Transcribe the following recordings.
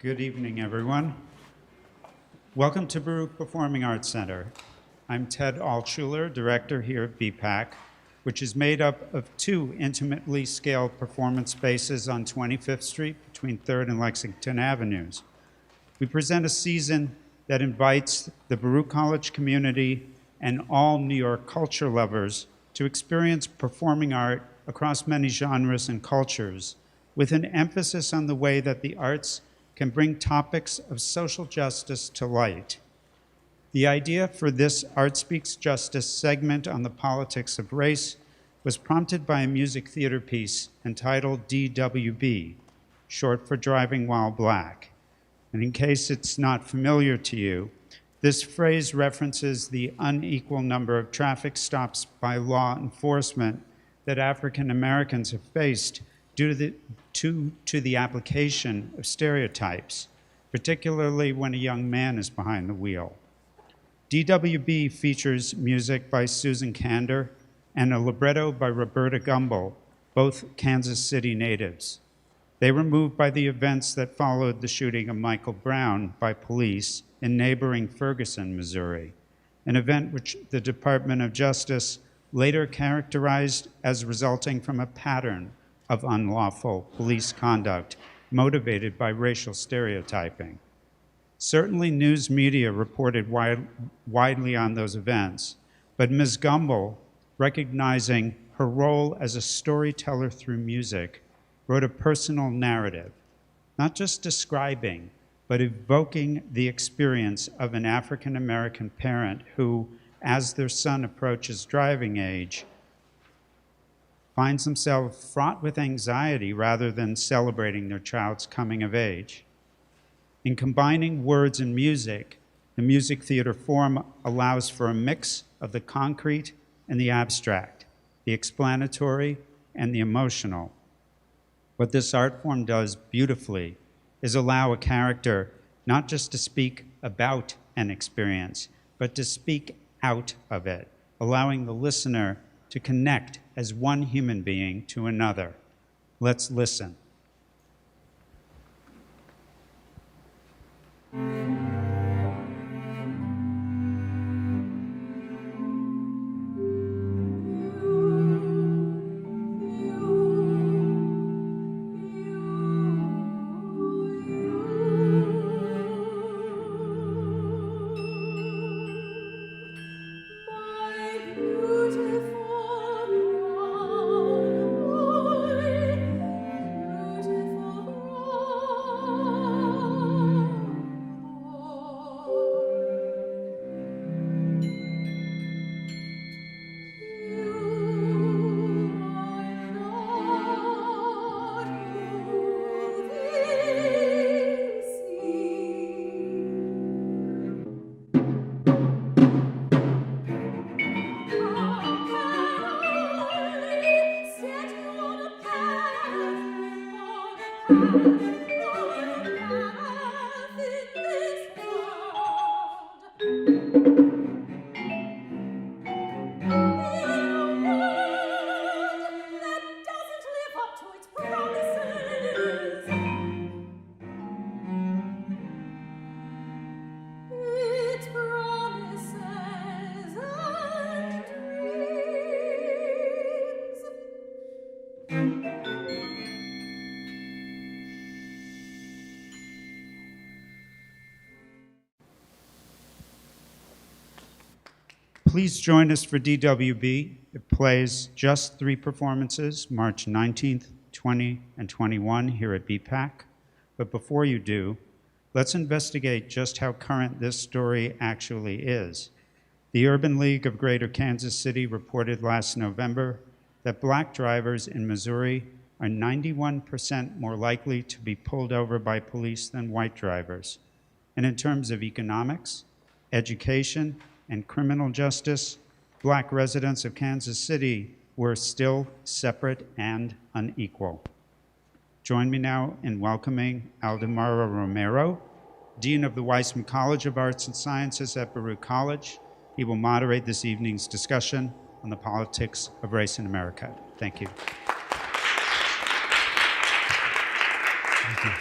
Good evening, everyone. Welcome to Baruch Performing Arts Center. I'm Ted Altschuler, director here at BPAC, which is made up of two intimately scaled performance spaces on 25th Street between 3rd and Lexington Avenues. We present a season that invites the Baruch College community and all New York culture lovers to experience performing art across many genres and cultures, with an emphasis on the way that the arts can bring topics of social justice to light. The idea for this Art Speaks Justice segment on the politics of race was prompted by a music theater piece entitled DWB, short for Driving While Black. And in case it's not familiar to you, this phrase references the unequal number of traffic stops by law enforcement that African Americans have faced due to the application of stereotypes, particularly when a young man is behind the wheel. DWB features music by Susan Kander and a libretto by Roberta Gumbel, both Kansas City natives. They were moved by the events that followed the shooting of Michael Brown by police in neighboring Ferguson, Missouri, an event which the Department of Justice later characterized as resulting from a pattern of unlawful police conduct motivated by racial stereotyping. Certainly news media reported widely on those events, but Ms. Gumbel, recognizing her role as a storyteller through music, wrote a personal narrative, not just describing, but evoking the experience of an African-American parent who, as their son approaches driving age, finds themselves fraught with anxiety rather than celebrating their child's coming of age. In combining words and music, the music theater form allows for a mix of the concrete and the abstract, the explanatory and the emotional. What this art form does beautifully is allow a character not just to speak about an experience, but to speak out of it, allowing the listener to connect as one human being to another. Let's listen. Please join us for DWB. It plays just 3 performances, March 19th, 20, and 21 here at BPAC. But before you do, let's investigate just how current this story actually is. The Urban League of Greater Kansas City reported last November that black drivers in Missouri are 91% more likely to be pulled over by police than white drivers. And in terms of economics, education, and criminal justice, black residents of Kansas City were still separate and unequal. Join me now in welcoming Aldemaro Romero, Dean of the Weissman College of Arts and Sciences at Baruch College. He will moderate this evening's discussion on the politics of race in America. Thank you. Thank you.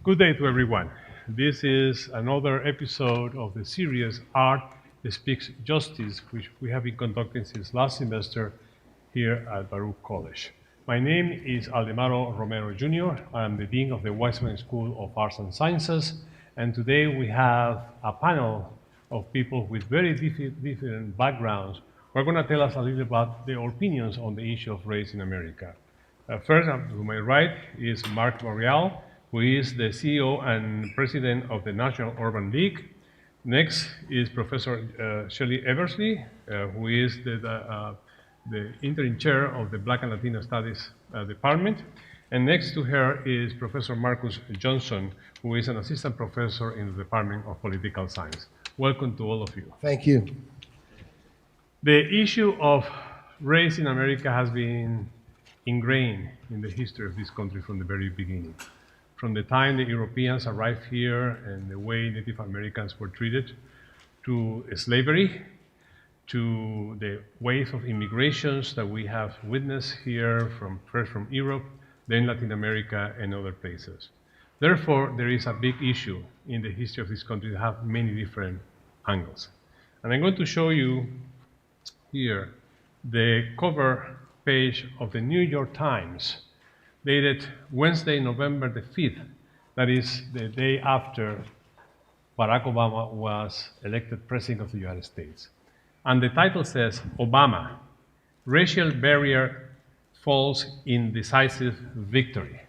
Good day to everyone. This is another episode of the series Art Speaks Justice, which we have been conducting since last semester here at Baruch College. My name is Aldemaro Romero Jr. I'm the Dean of the Weizmann School of Arts and Sciences, and today we have a panel of people with very different backgrounds who are going to tell us a little about their opinions on the issue of race in America. First, to my right is Mark Morial, who is the CEO and President of the National Urban League. Next is Professor Shelley Eversley, who is the interim chair of the Black and Latino Studies Department. And next to her is Professor Marcus Johnson, who is an assistant professor in the Department of Political Science. Welcome to all of you. Thank you. The issue of race in America has been ingrained in the history of this country from the very beginning. From the time the Europeans arrived here and the way Native Americans were treated, to slavery, to the wave of immigrations that we have witnessed here, first from Europe, then Latin America and other places. Therefore, there is a big issue in the history of this country that have many different angles. And I'm going to show you here the cover page of the New York Times, dated Wednesday, November the 5th. That is the day after Barack Obama was elected President of the United States. And the title says, Obama, racial barrier falls in decisive victory.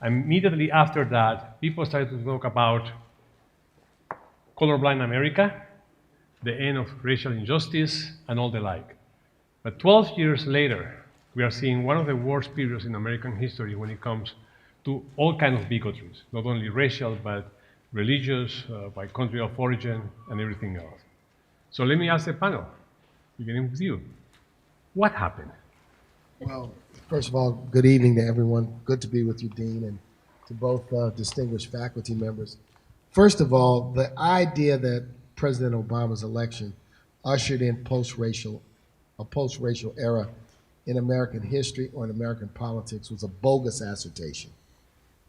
Immediately after that, people started to talk about colorblind America, the end of racial injustice, and all the like. But 12 years later, we are seeing one of the worst periods in American history when it comes to all kinds of bigotries, not only racial, but religious, by country of origin, and everything else. So let me ask the panel, beginning with you. What happened? Well, first of all, good evening to everyone. Good to be with you, Dean, and to both distinguished faculty members. First of all, the idea that President Obama's election ushered in a post-racial era in American history or in American politics was a bogus assertion.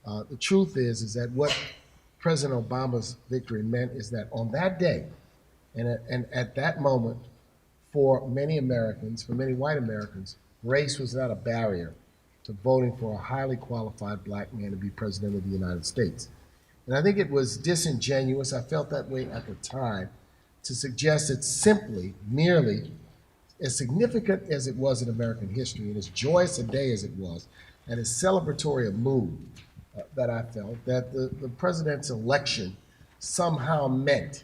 The truth is that what President Obama's victory meant is that on that day, and at that moment, for many Americans, for many white Americans, race was not a barrier to voting for a highly qualified black man to be president of the United States. And I think it was disingenuous, I felt that way at the time, to suggest that simply, merely, as significant as it was in American history and as joyous a day as it was, and as celebratory a mood that I felt, that the president's election somehow meant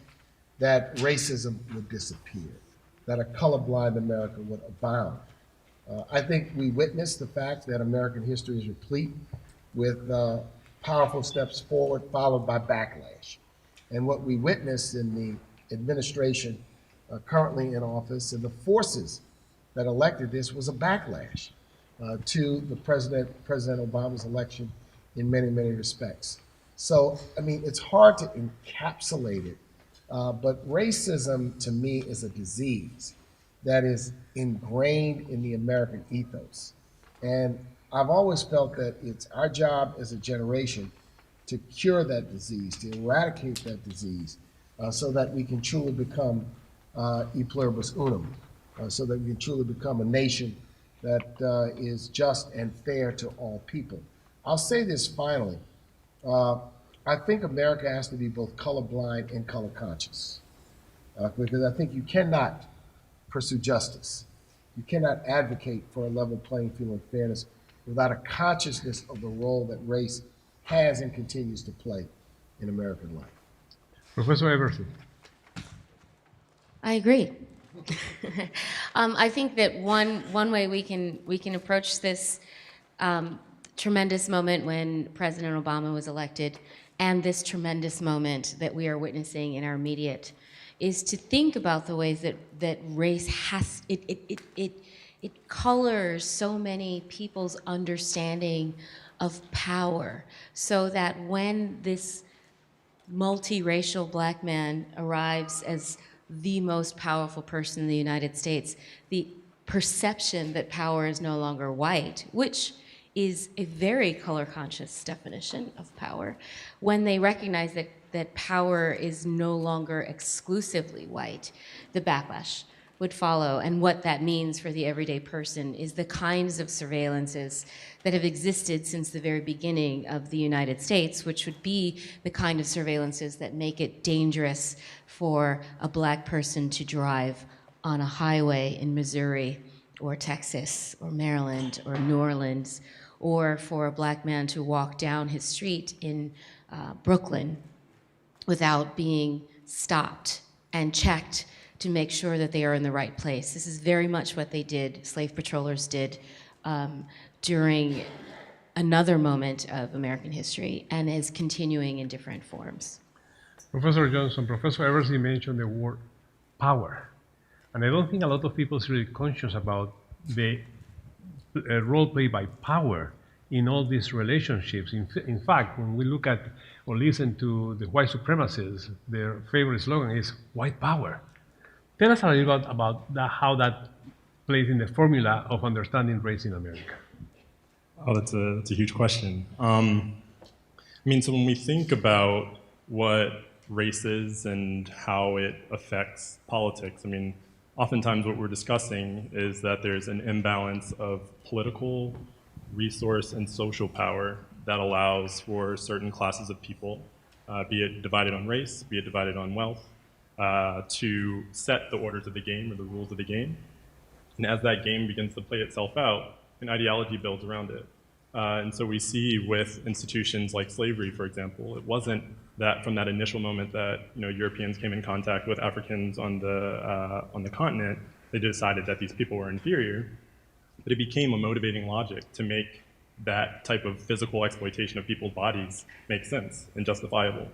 that racism would disappear, that a colorblind America would abound. I think we witnessed the fact that American history is replete with powerful steps forward followed by backlash. And what we witnessed in the administration currently in office and the forces that elected this was a backlash to the President Obama's election in many, many respects. So, I mean, it's hard to encapsulate it, but racism to me is a disease that is ingrained in the American ethos. And I've always felt that it's our job as a generation to cure that disease, to eradicate that disease, so that we can truly become e pluribus unum, so that we can truly become a nation that is just and fair to all people. I'll say this finally. I think America has to be both colorblind and color conscious, because I think you cannot pursue justice. You cannot advocate for a level playing field and fairness without a consciousness of the role that race has and continues to play in American life. Professor Eversley. I agree. I think that one way we can approach this tremendous moment when President Obama was elected, and this tremendous moment that we are witnessing in our immediate, is to think about the ways that race has it colors so many people's understanding of power, so that when this multiracial black man arrives as the most powerful person in the United States, the perception that power is no longer white, which is a very color conscious definition of power when they recognize that power is no longer exclusively white. The backlash would follow, and what that means for the everyday person is the kinds of surveillances that have existed since the very beginning of the United States, which would be the kind of surveillances that make it dangerous for a black person to drive on a highway in Missouri or Texas or Maryland or New Orleans, or for a black man to walk down his street in Brooklyn without being stopped and checked to make sure that they are in the right place. This is very much what they did, slave patrollers did, during another moment of American history, and is continuing in different forms. Professor Johnson, Professor Eversley mentioned the word power. And I don't think a lot of people is really conscious about the role played by power in all these relationships. In fact, when we look at or listen to the white supremacists, their favorite slogan is white power. Tell us a little bit about that, how that plays in the formula of understanding race in America. Oh, that's a huge question. I mean, so when we think about what race is and how it affects politics, I mean, oftentimes what we're discussing is that there's an imbalance of political, resource, and social power that allows for certain classes of people, be it divided on race, be it divided on wealth, to set the orders of the game or the rules of the game. And as that game begins to play itself out, an ideology builds around it. And so we see with institutions like slavery, for example, it wasn't that from that initial moment that Europeans came in contact with Africans on the continent, they decided that these people were inferior, but it became a motivating logic to make that type of physical exploitation of people's bodies make sense and justifiable.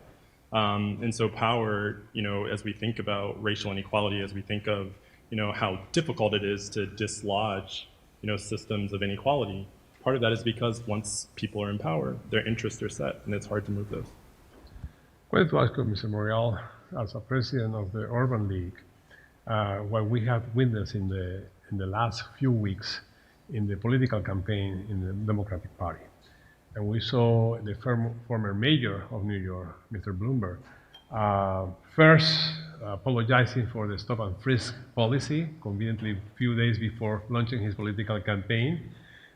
And so power, as we think about racial inequality, as we think of how difficult it is to dislodge systems of inequality, part of that is because once people are in power, their interests are set, and it's hard to move those. I wanted to ask you, Mr. Morial, as a president of the Urban League, what we have witnessed in the last few weeks in the political campaign in the Democratic Party. And we saw the former mayor of New York, Mr. Bloomberg, first apologizing for the stop and frisk policy, conveniently a few days before launching his political campaign.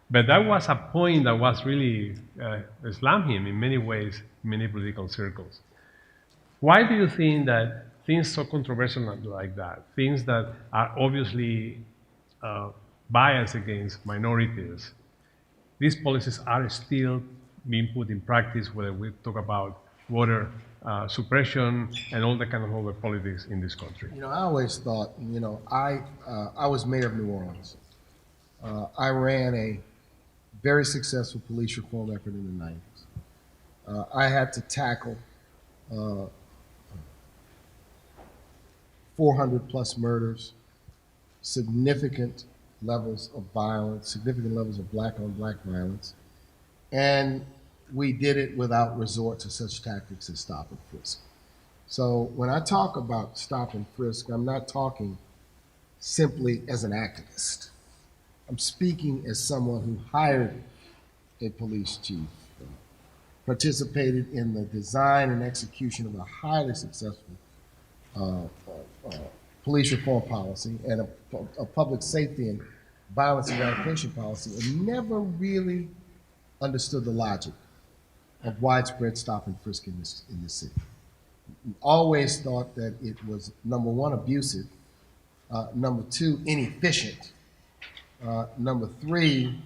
But that was a point that was really slammed him in many ways, in many political circles. Why do you think that things so controversial like that, things that are obviously biased against minorities, these policies are still being put in practice, whether we talk about voter suppression and all the kind of other politics in this country? I always thought, I was mayor of New Orleans. I ran a very successful police reform effort in the 90s. I had to tackle 400 plus murders, significant levels of violence, significant levels of black on black violence. And we did it without resort to such tactics as stop and frisk. So when I talk about stop and frisk, I'm not talking simply as an activist. I'm speaking as someone who hired a police chief, participated in the design and execution of a highly successful police reform policy and a public safety and violence eradication policy, and never really understood the logic of widespread stop and frisk in this city. Always thought that it was, number one, abusive, number two, inefficient, number three,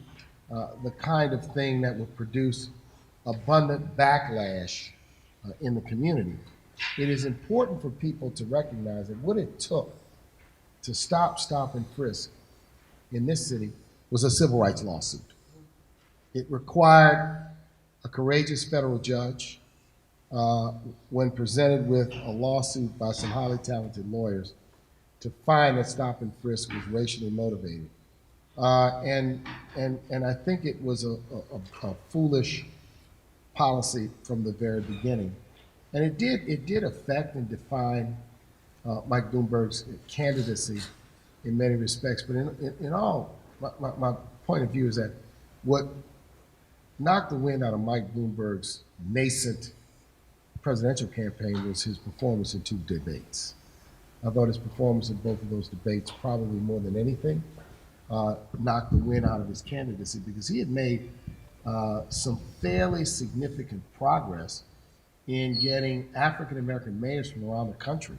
the kind of thing that would produce abundant backlash in the community. It is important for people to recognize that what it took to stop and frisk in this city was a civil rights lawsuit. It required a courageous federal judge, when presented with a lawsuit by some highly talented lawyers, to find that stop and frisk was racially motivated. And I think it was a foolish policy from the very beginning. And it did affect and define Mike Bloomberg's candidacy in many respects. But in all, my point of view is that what knocked the wind out of Mike Bloomberg's nascent presidential campaign was his performance in 2 debates. I thought his performance in both of those debates, probably more than anything, knocked the wind out of his candidacy because he had made some fairly significant progress in getting African American mayors from around the country,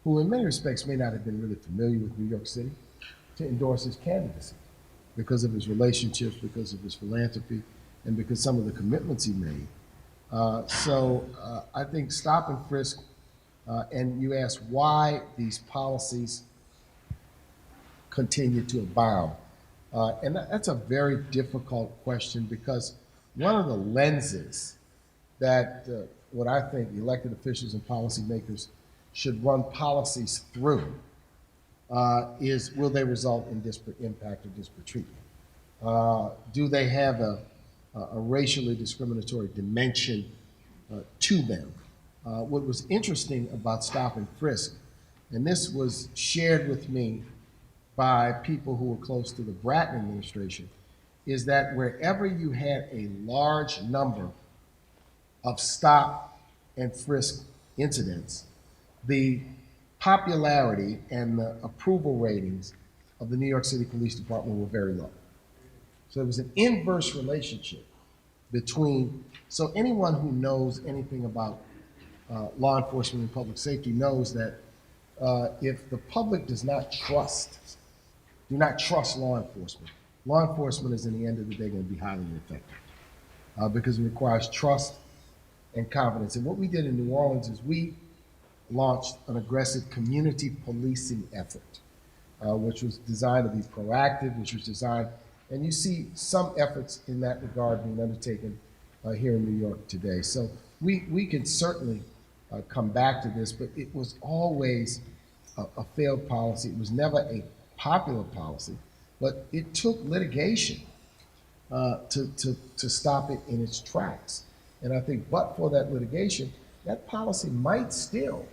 who in many respects may not have been really familiar with New York City, to endorse his candidacy because of his relationships, because of his philanthropy, and because some of the commitments he made. So I think stop and frisk, and you ask why these policies continue to abound. And that's a very difficult question because one of the lenses that what I think elected officials and policymakers should run policies through is will they result in disparate impact or disparate treatment? Do they have a racially discriminatory dimension to them? What was interesting about stop and frisk, and this was shared with me by people who were close to the Bratton administration, is that wherever you had a large number of stop and frisk incidents, the popularity and the approval ratings of the New York City Police Department were very low. So there was an inverse relationship between, so anyone who knows anything about law enforcement and public safety knows that if the public do not trust law enforcement is in the end of the day going to be highly ineffective because it requires trust and confidence. And what we did in New Orleans is we launched an aggressive community policing effort, which was designed to be proactive, which was designed, and you see some efforts in that regard being undertaken here in New York today. So we can certainly come back to this, but it was always a failed policy. It was never a popular policy, but it took litigation to stop it in its tracks. And I think, but for that litigation, that policy might still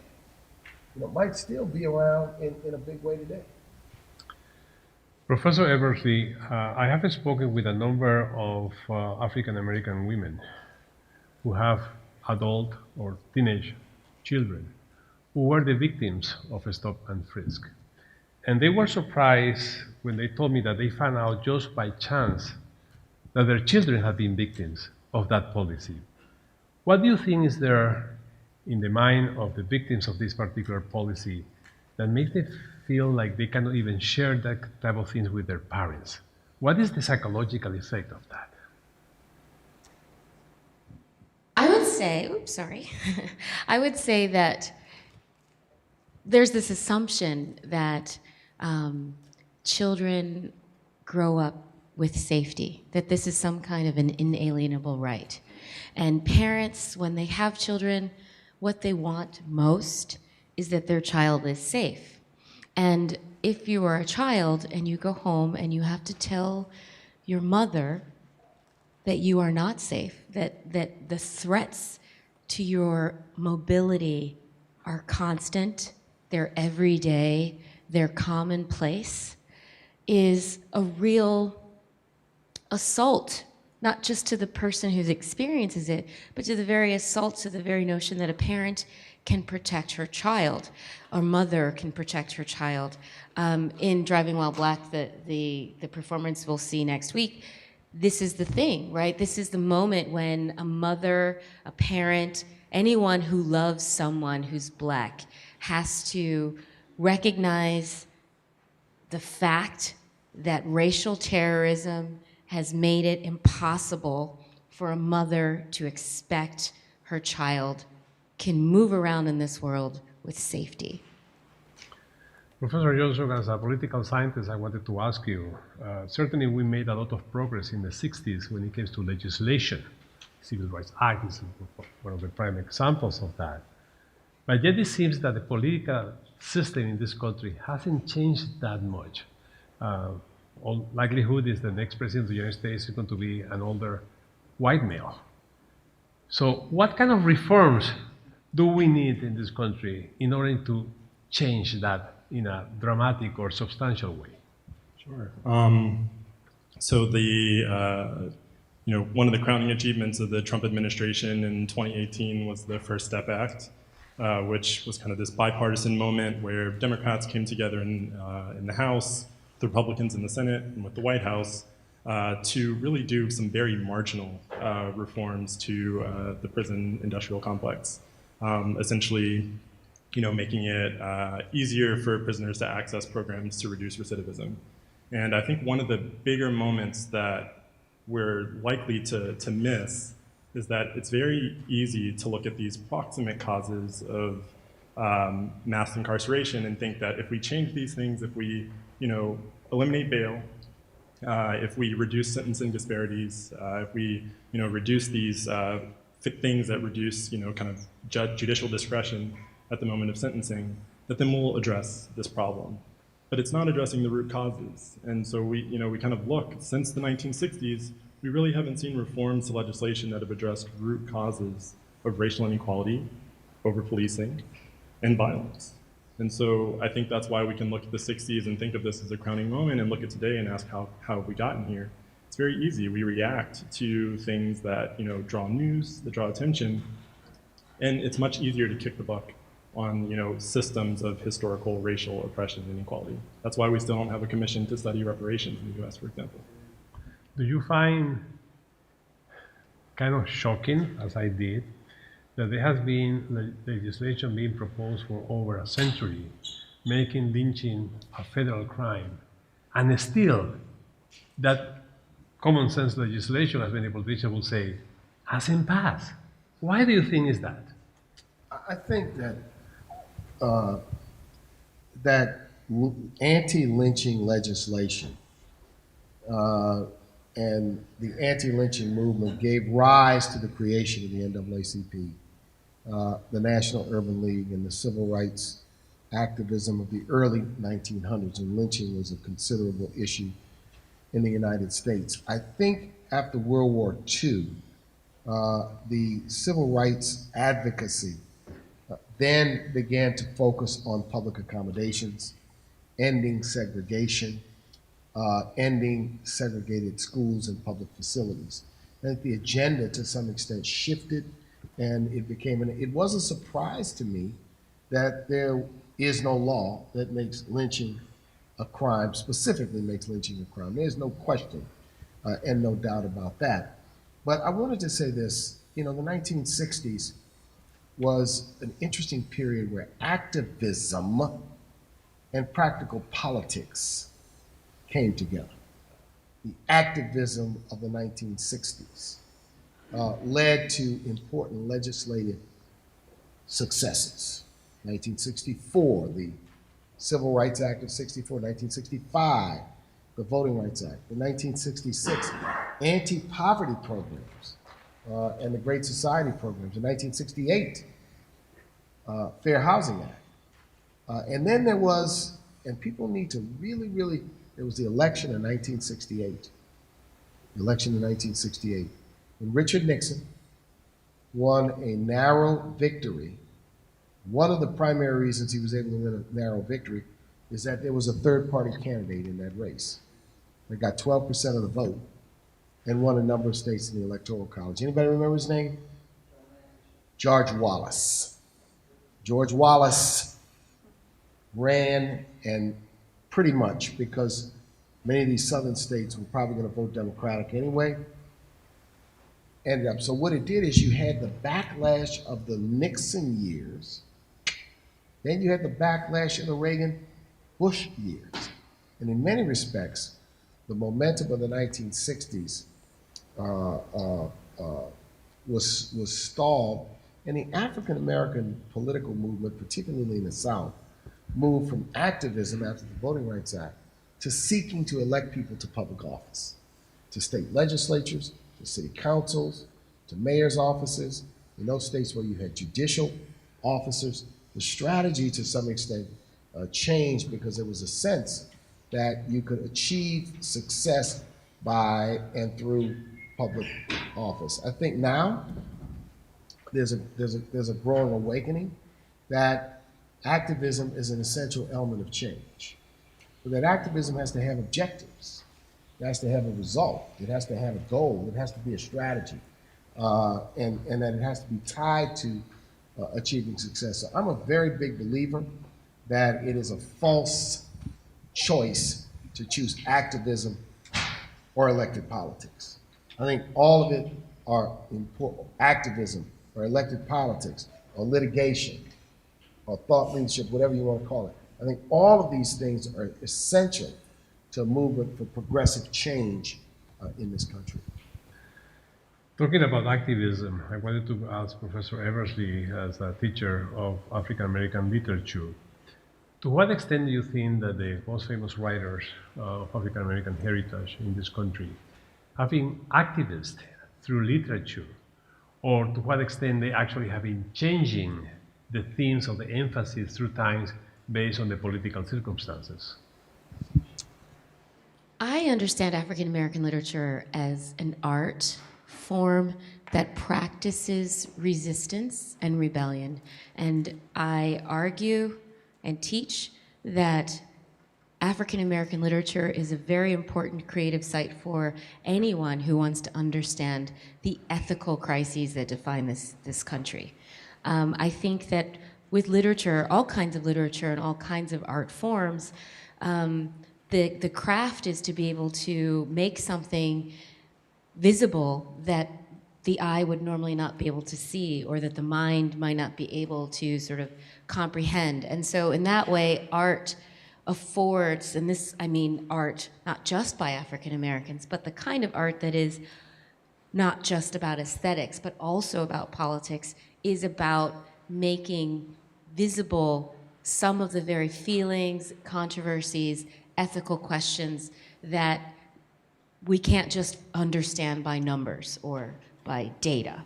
be around in a big way today. Professor Eversley, I have spoken with a number of African American women who have adult or teenage children who were the victims of a stop and frisk. And they were surprised when they told me that they found out just by chance that their children had been victims of that policy. What do you think is there in the mind of the victims of this particular policy that makes them feel like they cannot even share that type of things with their parents? What is the psychological effect of that? I would say, I would say that there's this assumption that children grow up with safety, that this is some kind of an inalienable right. And parents, when they have children, what they want most is that their child is safe. And if you are a child and you go home and you have to tell your mother that you are not safe, that the threats to your mobility are constant, they're everyday, they're commonplace, is a real assault, not just to the person who experiences it, but to the very assault, to the very notion that a parent can protect her child, or mother can protect her child. In Driving While Black, the performance we'll see next week, this is the thing, right? This is the moment when a mother, a parent, anyone who loves someone who's Black has to recognize the fact that racial terrorism has made it impossible for a mother to expect her child can move around in this world with safety. Professor Johnson, as a political scientist, I wanted to ask you, certainly we made a lot of progress in the 60s when it came to legislation. Civil Rights Act is one of the prime examples of that. But yet it seems that the political system in this country hasn't changed that much. All likelihood is the next president of the United States is going to be an older white male. So what kind of reforms do we need in this country in order to change that in a dramatic or substantial way? Sure. So the one of the crowning achievements of the Trump administration in 2018 was the First Step Act, which was kind of this bipartisan moment where Democrats came together in the House, the Republicans in the Senate, and with the White House to really do some very marginal reforms to the prison industrial complex. Essentially, making it easier for prisoners to access programs to reduce recidivism. And I think one of the bigger moments that we're likely to miss is that it's very easy to look at these proximate causes of mass incarceration and think that if we change these things, if we, eliminate bail, if we reduce sentencing disparities, if we, reduce these things that reduce, kind of judicial discretion at the moment of sentencing, that then we'll address this problem. But it's not addressing the root causes. And so we kind of look, since the 1960s, we really haven't seen reforms to legislation that have addressed root causes of racial inequality, over-policing, and violence. And so I think that's why we can look at the 60s and think of this as a crowning moment and look at today and ask how have we gotten here? It's very easy. We react to things that draw news, that draw attention, and it's much easier to kick the buck on systems of historical racial oppression and inequality. That's why we still don't have a commission to study reparations in the US, for example. Do you find kind of shocking, as I did, that there has been legislation being proposed for over a century, making lynching a federal crime, and still that common sense legislation, as many politicians will say, hasn't passed? Why do you think is that? I think that that anti-lynching legislation and the anti-lynching movement gave rise to the creation of the NAACP, the National Urban League, and the civil rights activism of the early 1900s, when lynching was a considerable issue in the United States. I think after World War II, the civil rights advocacy then began to focus on public accommodations, ending segregation, ending segregated schools and public facilities. I think the agenda to some extent shifted, and it was a surprise to me that there is no law that makes lynching a crime, specifically makes lynching a crime. There's no question and no doubt about that. But I wanted to say this, the 1960s was an interesting period where activism and practical politics came together. The activism of the 1960s led to important legislative successes. 1964, the Civil Rights Act of 64, 1965, the Voting Rights Act, the 1966 anti-poverty programs and the Great Society programs, the 1968 Fair Housing Act. And then there was, and people need to really, there was the election in 1968. The election in 1968, when Richard Nixon won a narrow victory. One of the primary reasons he was able to win a narrow victory is that there was a third-party candidate in that race that got 12% of the vote and won a number of states in the Electoral College. Anybody remember his name? George Wallace. George Wallace ran, and pretty much because many of these southern states were probably going to vote Democratic anyway, ended up. So what it did is you had the backlash of the Nixon years, then you had the backlash of the Reagan-Bush years. And in many respects, the momentum of the 1960s was stalled, and the African-American political movement, particularly in the South, moved from activism after the Voting Rights Act to seeking to elect people to public office, to state legislatures, to city councils, to mayor's offices. In those states where you had judicial officers, the strategy to some extent changed because there was a sense that you could achieve success by and through public office. I think now there's a growing awakening that activism is an essential element of change, but that activism has to have objectives. It has to have a result. It has to have a goal. It has to be a strategy. And that it has to be tied to achieving success. So I'm a very big believer that it is a false choice to choose activism or elected politics. I think all of it are important. Activism or elected politics or litigation or thought leadership, whatever you want to call it. I think all of these things are essential to a movement for progressive change in this country. Talking about activism, I wanted to ask Professor Eversley, as a teacher of African American literature, to what extent do you think that the most famous writers of African American heritage in this country have been activists through literature, or to what extent they actually have been changing the themes of the emphasis through times based on the political circumstances? I understand African American literature as an art form that practices resistance and rebellion. And I argue and teach that African American literature is a very important creative site for anyone who wants to understand the ethical crises that define this country. I think that with literature, all kinds of literature and all kinds of art forms, the craft is to be able to make something visible that the eye would normally not be able to see, or that the mind might not be able to sort of comprehend. And so in that way, art affords, and this, I mean art not just by African Americans, but the kind of art that is not just about aesthetics, but also about politics, is about making visible some of the very feelings, controversies, ethical questions that we can't just understand by numbers or by data.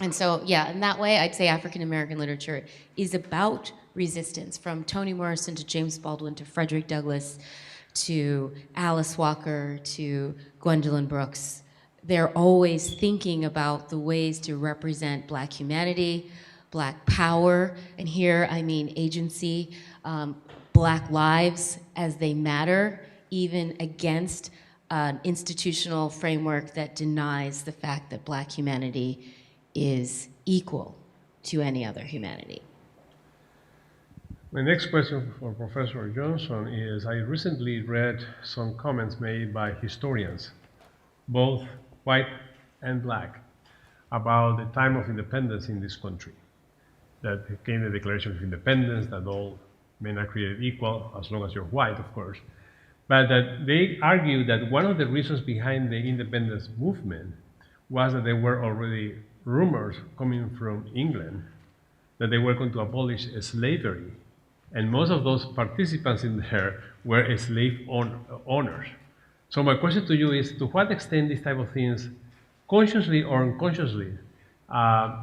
And so, yeah, in that way, I'd say African American literature is about resistance, from Toni Morrison to James Baldwin to Frederick Douglass to Alice Walker to Gwendolyn Brooks. They're always thinking about the ways to represent Black humanity, Black power, and here I mean agency, Black lives as they matter, even against an institutional framework that denies the fact that Black humanity is equal to any other humanity. My next question for Professor Johnson is, I recently read some comments made by historians, both white and Black, about the time of independence in this country. That came the Declaration of Independence, that all men are created equal, as long as you're white, of course. But that they argue that one of the reasons behind the independence movement was that there were already rumors coming from England that they were going to abolish slavery. And most of those participants in there were slave owners. So my question to you is, to what extent these type of things, consciously or unconsciously,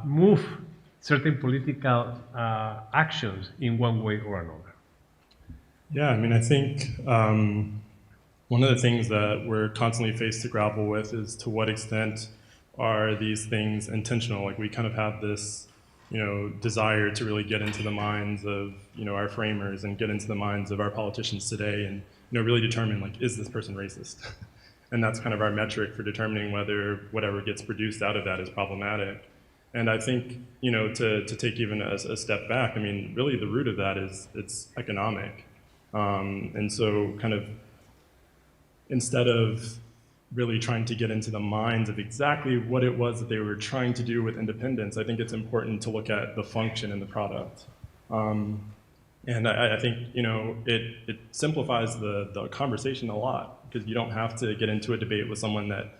move certain political actions in one way or another? Yeah, I mean, I think one of the things that we're constantly faced to grapple with is to what extent are these things intentional? Like, we kind of have this, desire to really get into the minds of, our framers and get into the minds of our politicians today and, really determine, like, is this person racist? And that's kind of our metric for determining whether whatever gets produced out of that is problematic. And I think, to take even a step back, I mean, really the root of that is it's economic. And so kind of instead of really trying to get into the minds of exactly what it was that they were trying to do with independence, I think it's important to look at the function and the product. And I think, it simplifies the conversation a lot, because you don't have to get into a debate with someone that,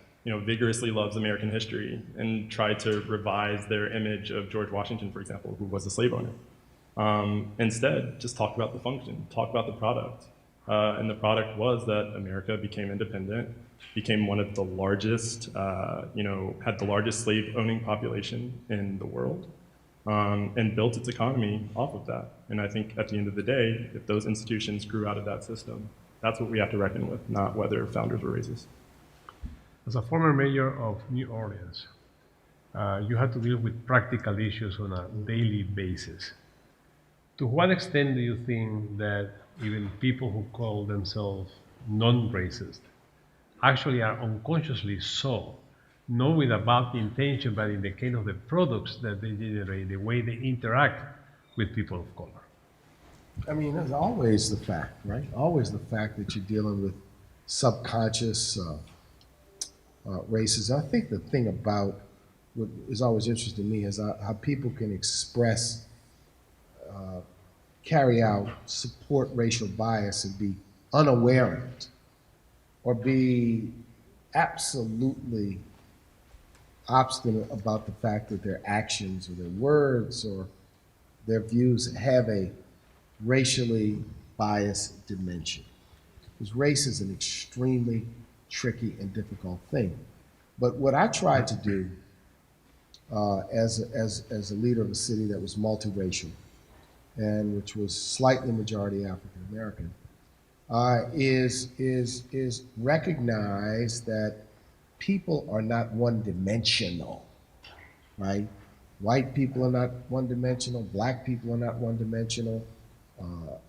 vigorously loves American history and try to revise their image of George Washington, for example, who was a slave owner. Instead, just talk about the function, talk about the product. And the product was that America became independent, became one of the largest, had the largest slave-owning population in the world, and built its economy off of that. And I think at the end of the day, if those institutions grew out of that system, that's what we have to reckon with, not whether founders were racist. As a former mayor of New Orleans, you had to deal with practical issues on a daily basis. To what extent do you think that even people who call themselves non-racist actually are unconsciously so, not with a bad intention, but in the kind of the products that they generate, the way they interact with people of color. I mean, there's always the fact, right? Always the fact that you're dealing with subconscious racism. I think the thing about what is always interesting to me is how people can express, carry out, support racial bias and be unaware of it, or be absolutely obstinate about the fact that their actions or their words or their views have a racially biased dimension. Because race is an extremely tricky and difficult thing. But what I tried to do as a leader of a city that was multiracial and which was slightly majority African American is recognize that people are not one dimensional, right? White people are not one dimensional. Black people are not one dimensional.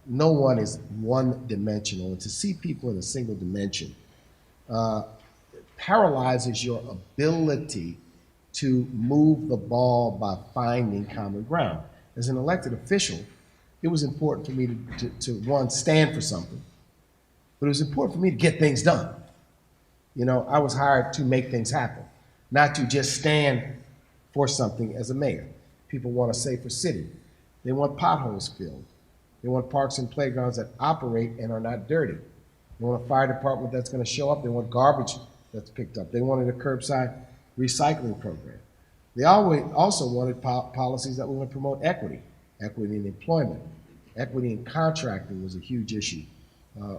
No one is one dimensional. And to see people in a single dimension paralyzes your ability to move the ball by finding common ground. As an elected official, it was important for me to one, stand for something, but it was important for me to get things done. You know, I was hired to make things happen, not to just stand for something as a mayor. People want a safer city. They want potholes filled. They want parks and playgrounds that operate and are not dirty. They want a fire department that's going to show up. They want garbage that's picked up. They wanted a curbside recycling program. They always also wanted policies that would promote equity, equity in employment, equity in contracting was a huge issue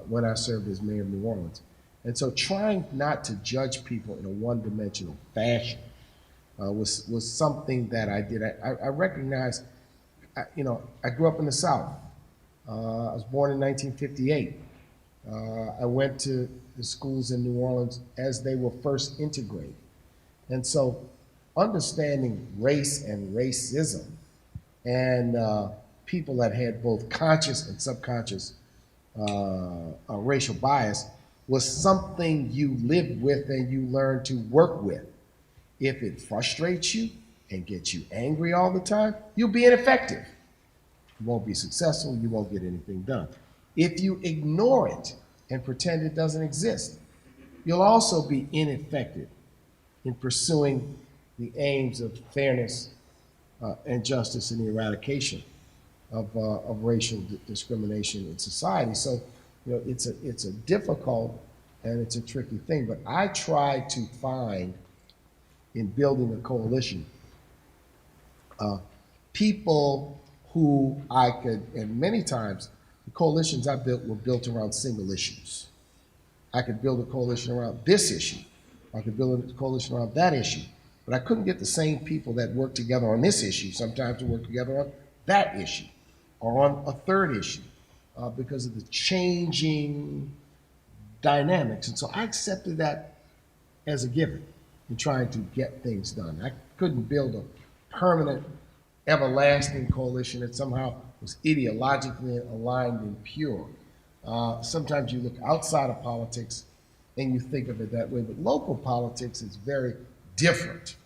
when I served as mayor of New Orleans. And so trying not to judge people in a one-dimensional fashion was something that I did. I recognized, I grew up in the South. I was born in 1958. I went to the schools in New Orleans as they were first integrated. And so understanding race and racism and people that had both conscious and subconscious racial bias was something you lived with and you learned to work with. If it frustrates you and gets you angry all the time, you'll be ineffective. You won't be successful, you won't get anything done. If you ignore it and pretend it doesn't exist, you'll also be ineffective in pursuing the aims of fairness and justice and the eradication of racial discrimination in society. So, it's a difficult and it's a tricky thing, but I try to find in building a coalition people who I could, and many times the coalitions I built were built around single issues. I could build a coalition around this issue. I could build a coalition around that issue. But I couldn't get the same people that work together on this issue sometimes to work together on that issue or on a third issue because of the changing dynamics. And so I accepted that as a given in trying to get things done. I couldn't build a permanent, everlasting coalition that somehow was ideologically aligned and pure. Sometimes you look outside of politics and you think of it that way, but local politics is very different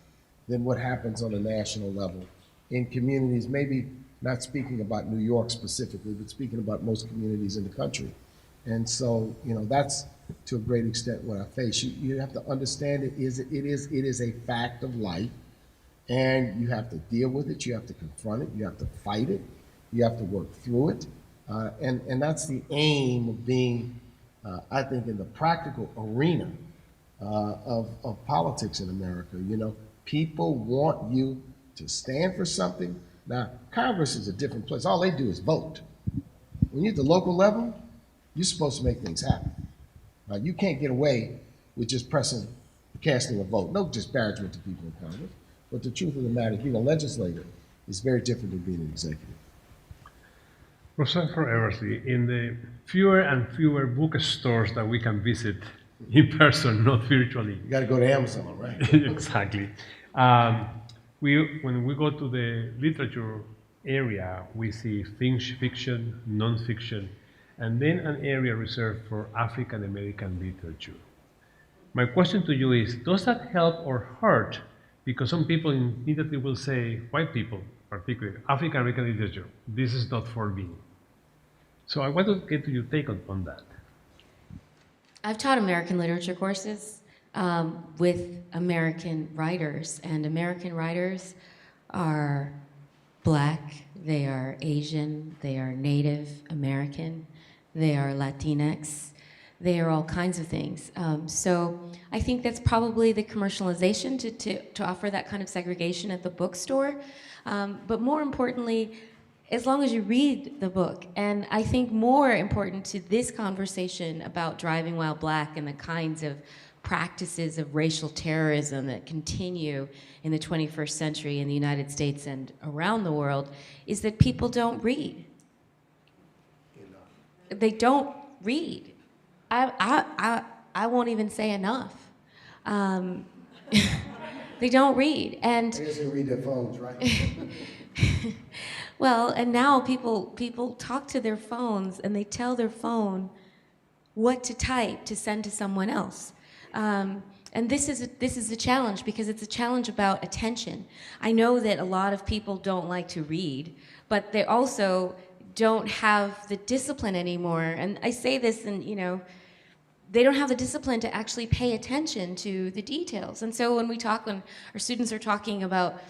than what happens on a national level in communities, maybe not speaking about New York specifically, but speaking about most communities in the country. And so, that's to a great extent what I face. You have to understand it is a fact of life, and you have to deal with it, you have to confront it, you have to fight it, you have to work through it. And that's the aim of being, I think, in the practical arena of politics in America. People want you to stand for something. Now, Congress is a different place. All they do is vote. When you're at the local level, you're supposed to make things happen. You can't get away with just casting a vote. No disparagement to people in Congress. But the truth of the matter is being a legislator is very different than being an executive. Professor Eversley, in the fewer and fewer bookstores that we can visit in person, not virtually. You got to go to Amazon, right? Exactly. When we go to the literature area, we see fiction, nonfiction, and then an area reserved for African American literature. My question to you is, does that help or hurt? Because some people immediately will say, white people, particularly African American literature, this is not for me. So I want to get your take on that. I've taught American literature courses with American writers, and American writers are Black, they are Asian, they are Native American, they are Latinx, they are all kinds of things. So I think that's probably the commercialization to offer that kind of segregation at the bookstore. But more importantly, as long as you read the book. And I think more important to this conversation about Driving While Black and the kinds of practices of racial terrorism that continue in the 21st century in the United States and around the world is that people don't read. They don't read. I won't even say enough. They don't read. And I guess they read their phones, right? well, and now people talk to their phones and they tell their phone what to type to send to someone else. And this is a challenge because it's a challenge about attention. I know that a lot of people don't like to read, but they also don't have the discipline anymore. And I say this, and they don't have the discipline to actually pay attention to the details. And so when our students are talking about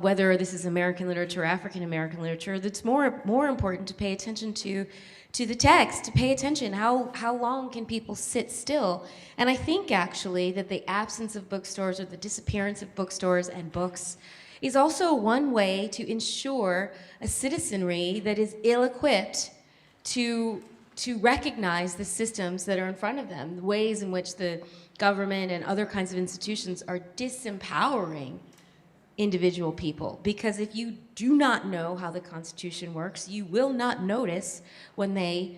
whether this is American literature or African American literature, it's more important to pay attention to the text, to pay attention. How long can people sit still? And I think actually that the absence of bookstores or the disappearance of bookstores and books is also one way to ensure a citizenry that is ill-equipped to recognize the systems that are in front of them, the ways in which the government and other kinds of institutions are disempowering individual people. Because if you do not know how the Constitution works, you will not notice when they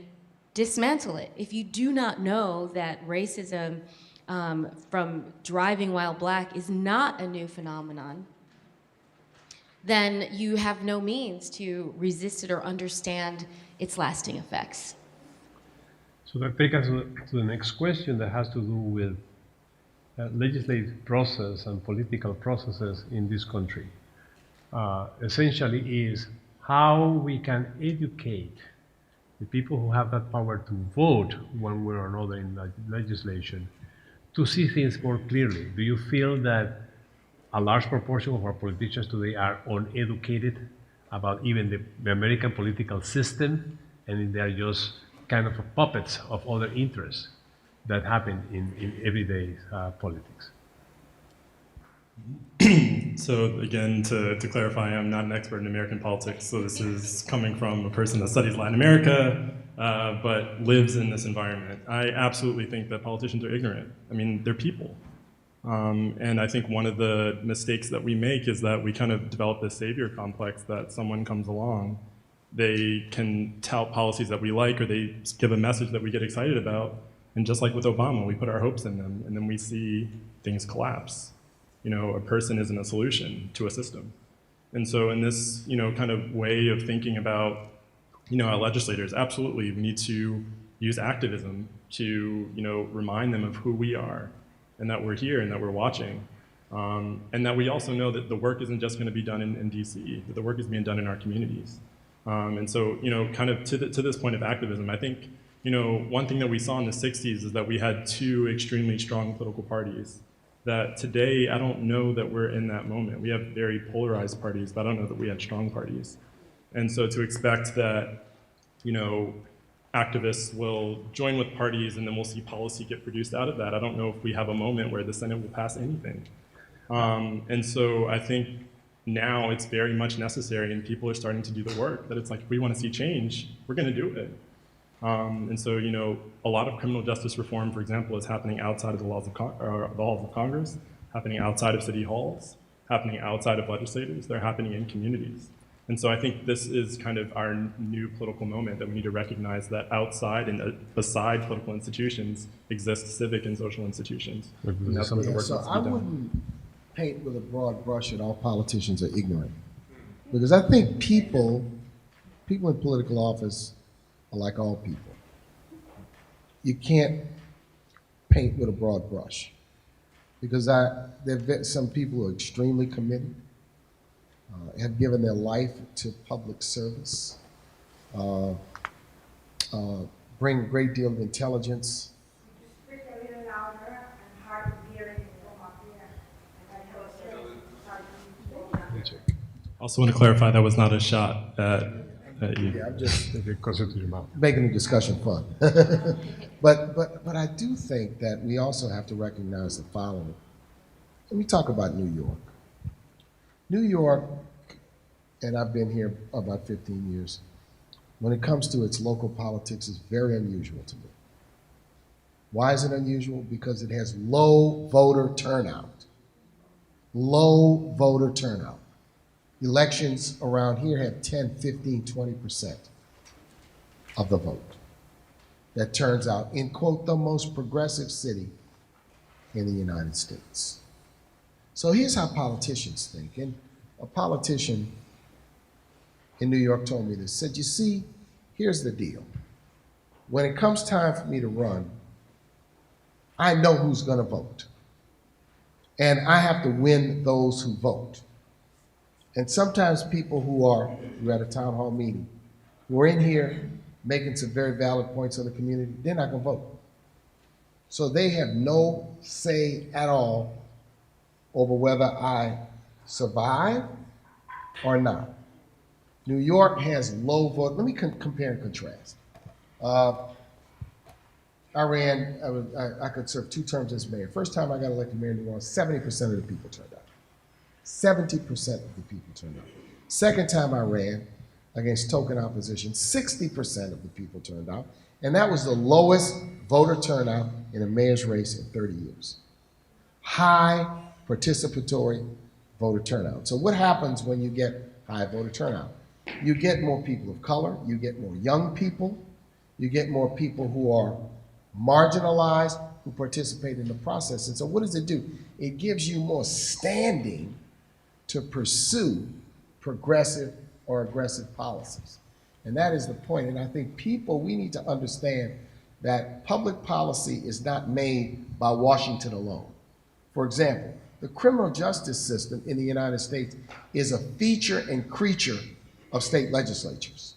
dismantle it. If you do not know that racism from Driving While Black is not a new phenomenon, then you have no means to resist it or understand its lasting effects. So that takes us to the next question that has to do with legislative process and political processes in this country. Essentially is how we can educate the people who have that power to vote one way or another in legislation to see things more clearly. Do you feel that a large proportion of our politicians today are uneducated about even the American political system, and they are just kind of puppets of other interests that happen in everyday politics? So again, to clarify, I'm not an expert in American politics, so this is coming from a person that studies Latin America, but lives in this environment. I absolutely think that politicians are ignorant. I mean, they're people. And I think one of the mistakes that we make is that we kind of develop this savior complex that someone comes along, they can tout policies that we like, or they give a message that we get excited about, and just like with Obama, we put our hopes in them, and then we see things collapse. A person isn't a solution to a system. And so in this, kind of way of thinking about, our legislators absolutely need to use activism to, remind them of who we are, and that we're here, and that we're watching. And that we also know that the work isn't just gonna be done in DC, that the work is being done in our communities. And so, kind of to this point of activism, I think, one thing that we saw in the 60s is that we had two extremely strong political parties. That today, I don't know that we're in that moment. We have very polarized parties, but I don't know that we had strong parties. And so to expect that, activists will join with parties and then we'll see policy get produced out of that, I don't know if we have a moment where the Senate will pass anything. And so I think now it's very much necessary, and people are starting to do the work, that it's like, if we want to see change, we're going to do it. And so, a lot of criminal justice reform, for example, is happening outside of the halls of Congress, happening outside of city halls, happening outside of legislators. They're happening in communities. And so I think this is kind of our new political moment, that we need to recognize that outside and beside political institutions exist civic and social institutions. And that's where the work So needs to I be done. wouldn't paint with a broad brush that all politicians are ignorant, because I think people in political office are like all people. You can't paint with a broad brush, because there are some people who are extremely committed, have given their life to public service, bring a great deal of intelligence. Speak a little louder and hard to hear it from up here. Also want to clarify that was not a shot at you. Yeah, I'm just Get closer to your mouth. making the discussion fun. but I do think that we also have to recognize the following. Let me talk about New York. New York, and I've been here about 15 years, when it comes to its local politics, is very unusual to me. Why is it unusual? Because it has low voter turnout. Low voter turnout. Elections around here have 10, 15, 20% of the vote that turns out in, quote, the most progressive city in the United States. So here's how politicians think. And a politician in New York told me this, said, you see, here's the deal. When it comes time for me to run, I know who's gonna vote. And I have to win those who vote. And sometimes people we're at a town hall meeting, who are in here making some very valid points on the community, they're not gonna vote. So they have no say at all over whether I survive or not. New York has low vote. Let me compare and contrast. I could serve 2 terms as mayor. First time I got elected mayor in New Orleans, 70% of the people turned out. 70% of the people turned out. Second time I ran against token opposition, 60% of the people turned out. And that was the lowest voter turnout in a mayor's race in 30 years. High participatory voter turnout. So what happens when you get high voter turnout? You get more people of color, you get more young people, you get more people who are marginalized, who participate in the process. And so what does it do? It gives you more standing to pursue progressive or aggressive policies. And that is the point. And I think we need to understand that public policy is not made by Washington alone. For example, the criminal justice system in the United States is a feature and creature of state legislatures.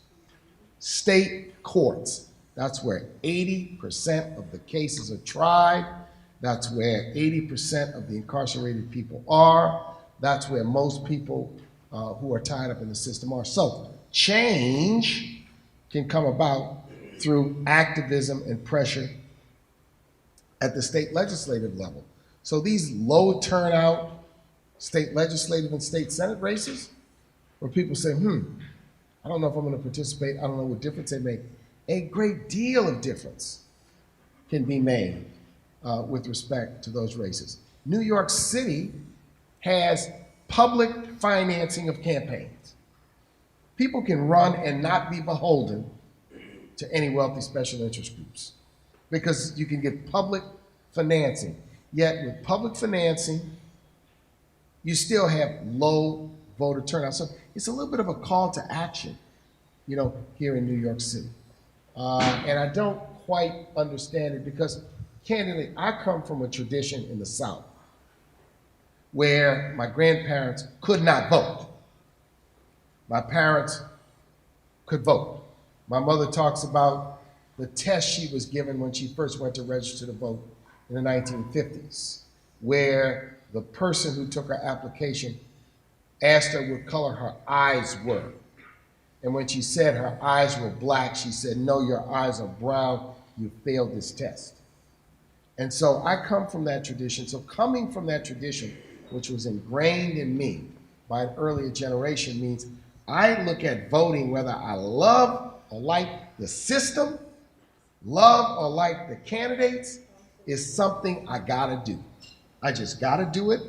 State courts, that's where 80% of the cases are tried. That's where 80% of the incarcerated people are. That's where most people who are tied up in the system are. So change can come about through activism and pressure at the state legislative level. So these low turnout state legislative and state senate races, where people say, I don't know if I'm going to participate, I don't know what difference they make. A great deal of difference can be made with respect to those races. New York City has public financing of campaigns. People can run and not be beholden to any wealthy special interest groups because you can get public financing. Yet with public financing, you still have low voter turnout. So it's a little bit of a call to action, here in New York City. And I don't quite understand it because, candidly, I come from a tradition in the South where my grandparents could not vote. My parents could vote. My mother talks about the test she was given when she first went to register to vote in the 1950s, where the person who took her application asked her what color her eyes were. And when she said her eyes were black, she said, no, your eyes are brown, you failed this test. And so I come from that tradition. So coming from that tradition, which was ingrained in me by an earlier generation, means I look at voting whether I love or like the system, love or like the candidates, is something I gotta do. I just gotta do it,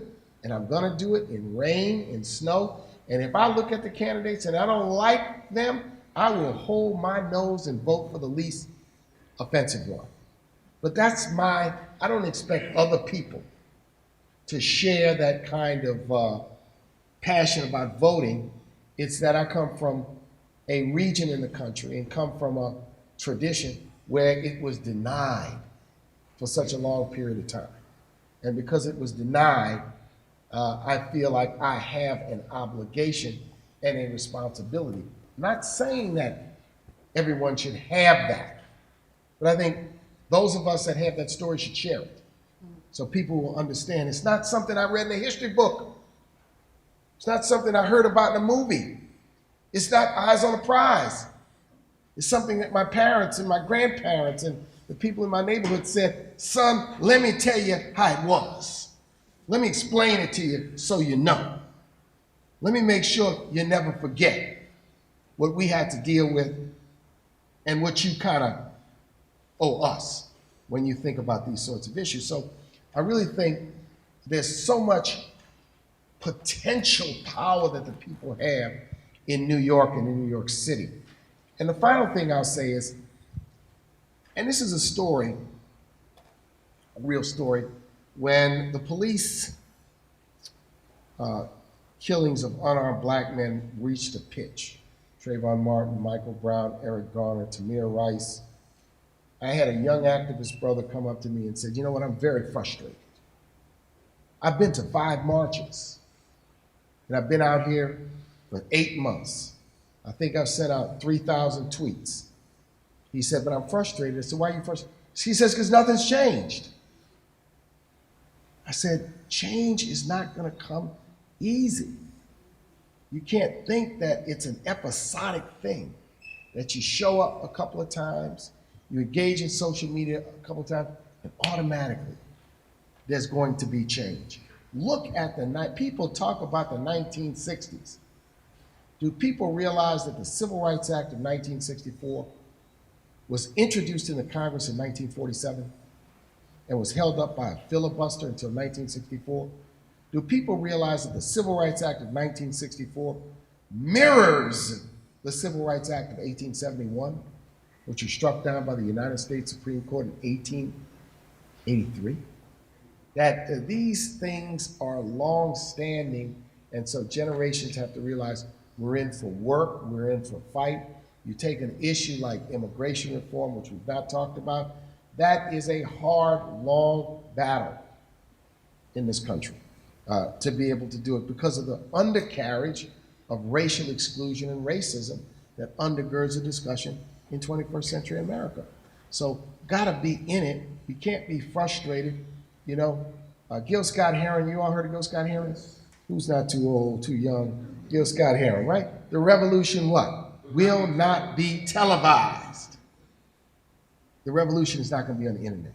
and I'm gonna do it in rain, in snow. And if I look at the candidates and I don't like them, I will hold my nose and vote for the least offensive one. But I don't expect other people to share that kind of passion about voting. It's that I come from a region in the country and come from a tradition where it was denied for such a long period of time. And because it was denied, I feel like I have an obligation and a responsibility. Not saying that everyone should have that, but I think those of us that have that story should share it so people will understand. It's not something I read in a history book. It's not something I heard about in a movie. It's not eyes on a prize. It's something that my parents and my grandparents and the people in my neighborhood said, son, let me tell you how it was. Let me explain it to you so you know. Let me make sure you never forget what we had to deal with and what you kind of owe us when you think about these sorts of issues. So I really think there's so much potential power that the people have in New York and in New York City. And the final thing I'll say is, and this is a story, a real story, when the police killings of unarmed black men reached a pitch, Trayvon Martin, Michael Brown, Eric Garner, Tamir Rice, I had a young activist brother come up to me and said, you know what, I'm very frustrated. I've been to 5 marches, and I've been out here for 8 months. I think I've sent out 3,000 tweets. He said, but I'm frustrated. I said, why are you frustrated? He says, because nothing's changed. I said, change is not going to come easy. You can't think that it's an episodic thing, that you show up a couple of times, you engage in social media a couple of times, and automatically there's going to be change. Look at the night. People talk about the 1960s. Do people realize that the Civil Rights Act of 1964 was introduced in the Congress in 1947 and was held up by a filibuster until 1964? Do people realize that the Civil Rights Act of 1964 mirrors the Civil Rights Act of 1871, which was struck down by the United States Supreme Court in 1883? That these things are long-standing, and so generations have to realize we're in for work, we're in for fight. You take an issue like immigration reform, which we've not talked about, that is a hard, long battle in this country to be able to do it because of the undercarriage of racial exclusion and racism that undergirds the discussion in 21st century America. So gotta be in it. You can't be frustrated. You know, Gil Scott-Heron, you all heard of Gil Scott-Heron? Who's not too old, too young? Gil Scott-Heron, right? The revolution what? Will not be televised. The revolution is not going to be on the internet.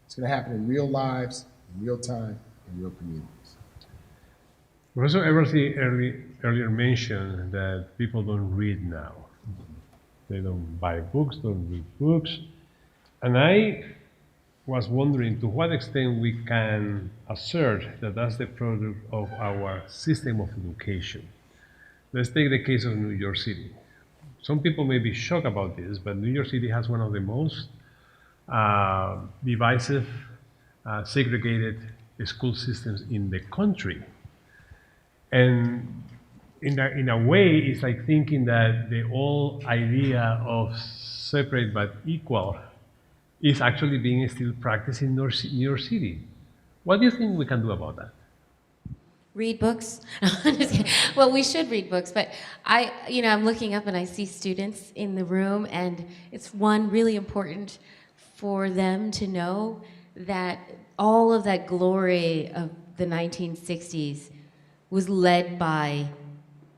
It's going to happen in real lives, in real time, in real communities. Professor Eversy earlier mentioned that people don't read now. They don't buy books, don't read books. And I was wondering to what extent we can assert that that's the product of our system of education. Let's take the case of New York City. Some people may be shocked about this, but New York City has one of the most divisive, segregated school systems in the country. And in a way, it's like thinking that the old idea of separate but equal is actually being still practiced in New York City. What do you think we can do about that? Read books. Well, we should read books, but I'm looking up and I see students in the room, and it's really important for them to know that all of that glory of the 1960s was led by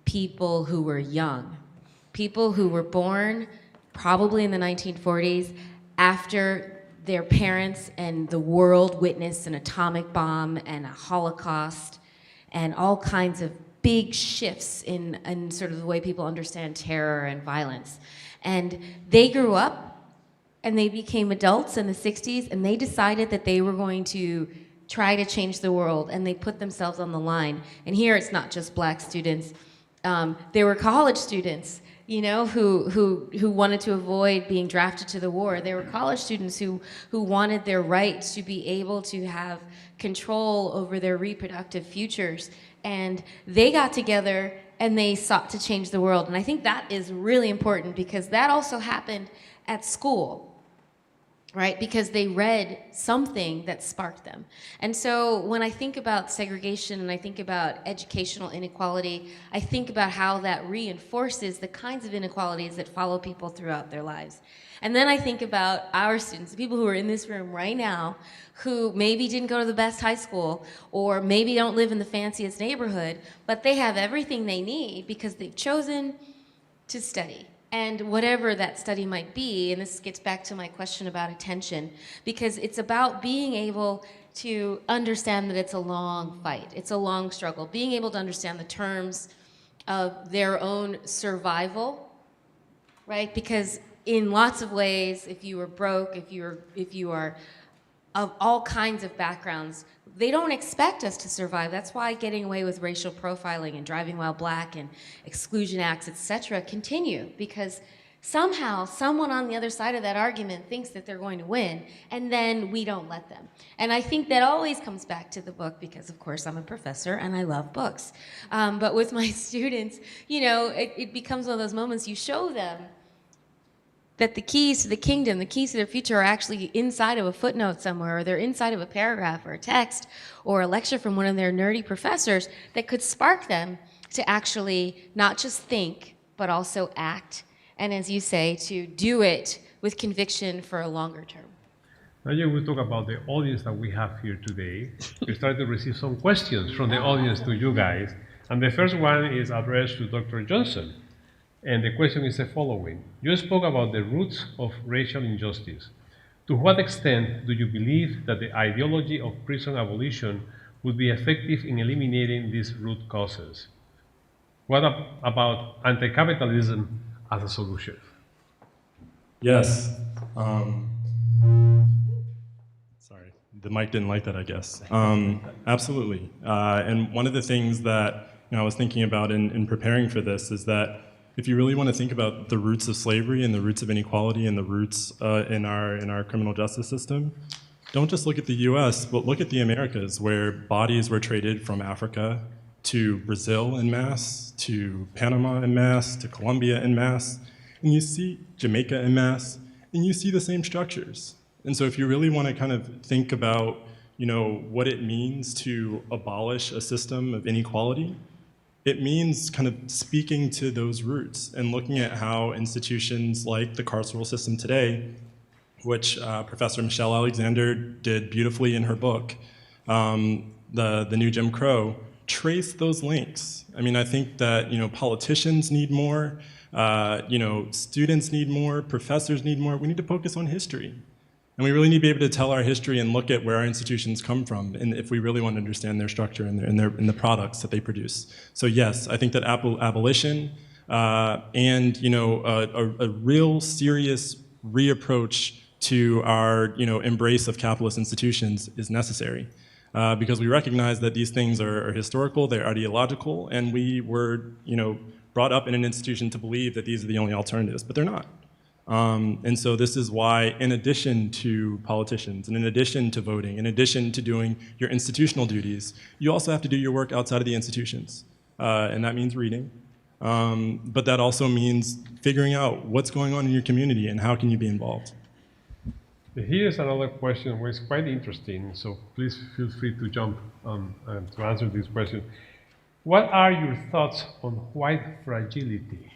people who were young, people who were born probably in the 1940s after their parents and the world witnessed an atomic bomb and a Holocaust and all kinds of big shifts in sort of the way people understand terror and violence. And they grew up and they became adults in the 60s, and they decided that they were going to try to change the world, and they put themselves on the line. And here it's not just black students. There were college students, who wanted to avoid being drafted to the war. There were college students who wanted their right to be able to have control over their reproductive futures. And they got together and they sought to change the world. And I think that is really important because that also happened at school. right? Because they read something that sparked them. And so when I think about segregation and I think about educational inequality, I think about how that reinforces the kinds of inequalities that follow people throughout their lives. And then I think about our students, the people who are in this room right now, who maybe didn't go to the best high school, or maybe don't live in the fanciest neighborhood, but they have everything they need because they've chosen to study. And whatever that study might be, and this gets back to my question about attention, because it's about being able to understand that it's a long fight, it's a long struggle, being able to understand the terms of their own survival, right? Because in lots of ways, if you are broke, if you are of all kinds of backgrounds, they don't expect us to survive. That's why getting away with racial profiling and driving while black and exclusion acts, etc., continue, because somehow someone on the other side of that argument thinks that they're going to win, and then we don't let them. And I think that always comes back to the book, because of course I'm a professor and I love books. But with my students, you know, it becomes one of those moments you show them that the keys to the kingdom, the keys to their future are actually inside of a footnote somewhere, or they're inside of a paragraph or a text or a lecture from one of their nerdy professors that could spark them to actually not just think, but also act. And as you say, to do it with conviction for a longer term. Now you will talk about the audience that we have here today. We started to receive some questions from the audience to you guys. And the first one is addressed to Dr. Johnson. And the question is the following. You spoke about the roots of racial injustice. To what extent do you believe that the ideology of prison abolition would be effective in eliminating these root causes? What about anti-capitalism as a solution? Yes. Sorry, the mic didn't like that, I guess. Absolutely. And one of the things that I was thinking about in preparing for this is that if you really want to think about the roots of slavery and the roots of inequality and the roots in our criminal justice system, don't just look at the US, but look at the Americas, where bodies were traded from Africa to Brazil en masse, to Panama en masse, to Colombia en masse, and you see Jamaica en masse, and you see the same structures. And so if you really want to kind of think about, you know, what it means to abolish a system of inequality, it means kind of speaking to those roots and looking at how institutions like the carceral system today, which Professor Michelle Alexander did beautifully in her book, the New Jim Crow, trace those links. I mean, I think that, you know, politicians need more, you know, students need more, professors need more. We need to focus on history. And we really need to be able to tell our history and look at where our institutions come from, and if we really want to understand their structure and the products that they produce. So yes, I think that abolition and, you know, a real serious reapproach to our, you know, embrace of capitalist institutions is necessary, because we recognize that these things are historical, they're ideological, and we were, you know, brought up in an institution to believe that these are the only alternatives, but they're not. And so this is why, in addition to politicians, and in addition to voting, in addition to doing your institutional duties, you also have to do your work outside of the institutions. And that means reading. But that also means figuring out what's going on in your community and how can you be involved. Here's another question which is quite interesting, so please feel free to jump to answer this question. What are your thoughts on white fragility?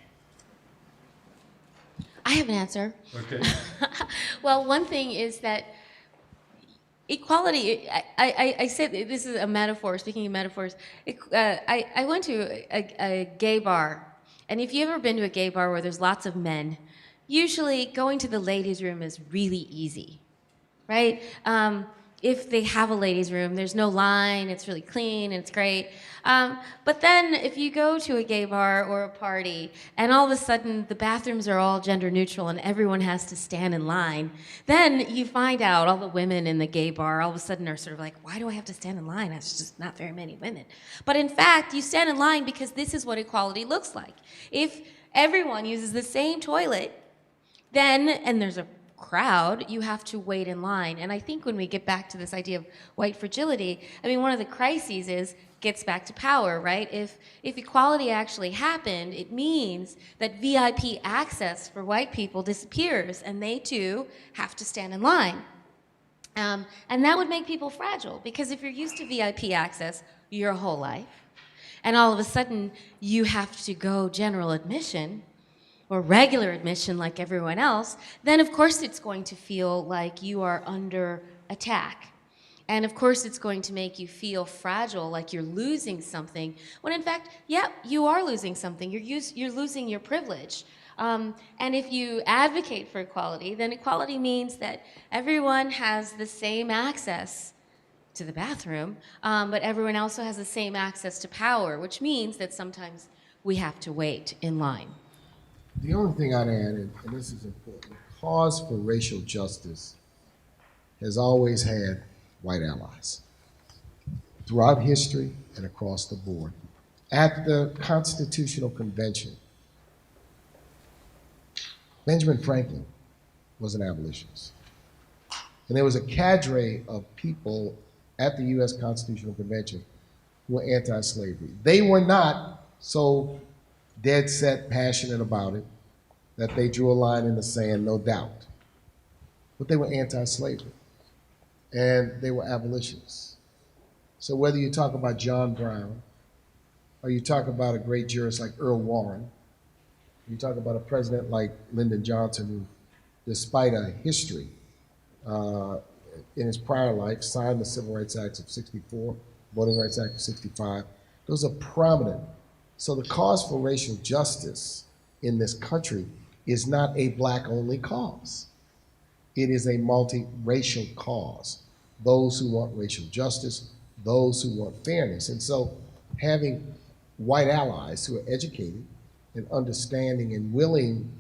I have an answer. Okay. Well, one thing is that equality, I said this is a metaphor, speaking of metaphors. I went to a gay bar, and if you've ever been to a gay bar where there's lots of men, usually going to the ladies' room is really easy, right? If they have a ladies' room, there's no line, it's really clean, and it's great. But then if you go to a gay bar or a party, and all of a sudden the bathrooms are all gender neutral and everyone has to stand in line, then you find out all the women in the gay bar all of a sudden are sort of like, why do I have to stand in line? That's just not very many women. But in fact, you stand in line because this is what equality looks like. If everyone uses the same toilet, then, and there's a crowd, you have to wait in line. And I think when we get back to this idea of white fragility, I mean, one of the crises is gets back to power, right? If equality actually happened, it means that VIP access for white people disappears, and they too have to stand in line. And that would make people fragile, because if you're used to VIP access your whole life, and all of a sudden you have to go general admission or regular admission like everyone else, then of course it's going to feel like you are under attack. And of course it's going to make you feel fragile, like you're losing something, when in fact, yeah, you are losing something. You're losing your privilege. And if you advocate for equality, then equality means that everyone has the same access to the bathroom, but everyone also has the same access to power, which means that sometimes we have to wait in line. The only thing I'd add, and this is important, the cause for racial justice has always had white allies throughout history and across the board. At the Constitutional Convention, Benjamin Franklin was an abolitionist. And there was a cadre of people at the U.S. Constitutional Convention who were anti-slavery. They were not so dead set, passionate about it that they drew a line in the sand, no doubt. But they were anti-slavery, and they were abolitionists. So whether you talk about John Brown, or you talk about a great jurist like Earl Warren, you talk about a president like Lyndon Johnson, who, despite a history in his prior life, signed the Civil Rights Act of '64, Voting Rights Act of '65. Those are prominent. So the cause for racial justice in this country is not a black-only cause. It is a multi-racial cause. Those who want racial justice, those who want fairness. And so having white allies who are educated and understanding and willing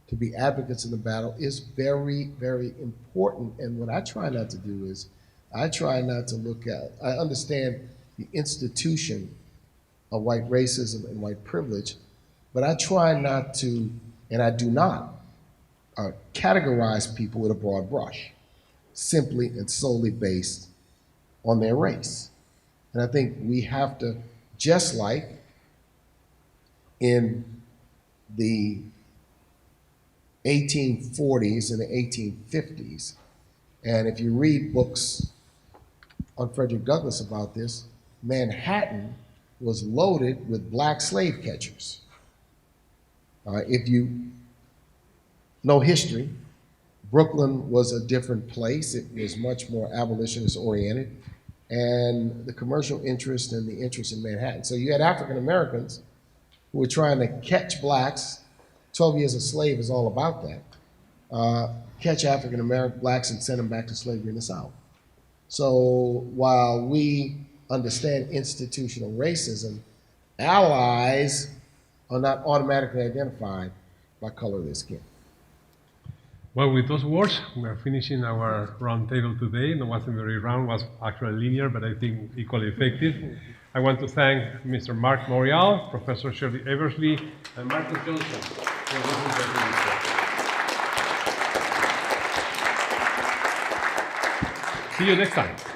to be advocates in the battle is very, very important. And what I try not to do is, I try not to look at, I understand the institution of white racism and white privilege, but I try not to, and I do not, categorize people with a broad brush, simply and solely based on their race. And I think we have to, just like in the 1840s and the 1850s, and if you read books on Frederick Douglass about this, Manhattan was loaded with black slave catchers. If you know history, Brooklyn was a different place. It was much more abolitionist oriented, and the commercial interest and the interest in Manhattan. So you had African Americans who were trying to catch blacks. 12 Years a Slave is all about that. Catch African American blacks and send them back to slavery in the South. So while we understand institutional racism, allies are not automatically identified by color of their skin. Well, with those words, we are finishing our roundtable today. It wasn't very round, was actually linear, but I think equally effective. I want to thank Mr. Mark Morial, Professor Shirley Eversley, and Marcus Johnson for listening to this. See you next time.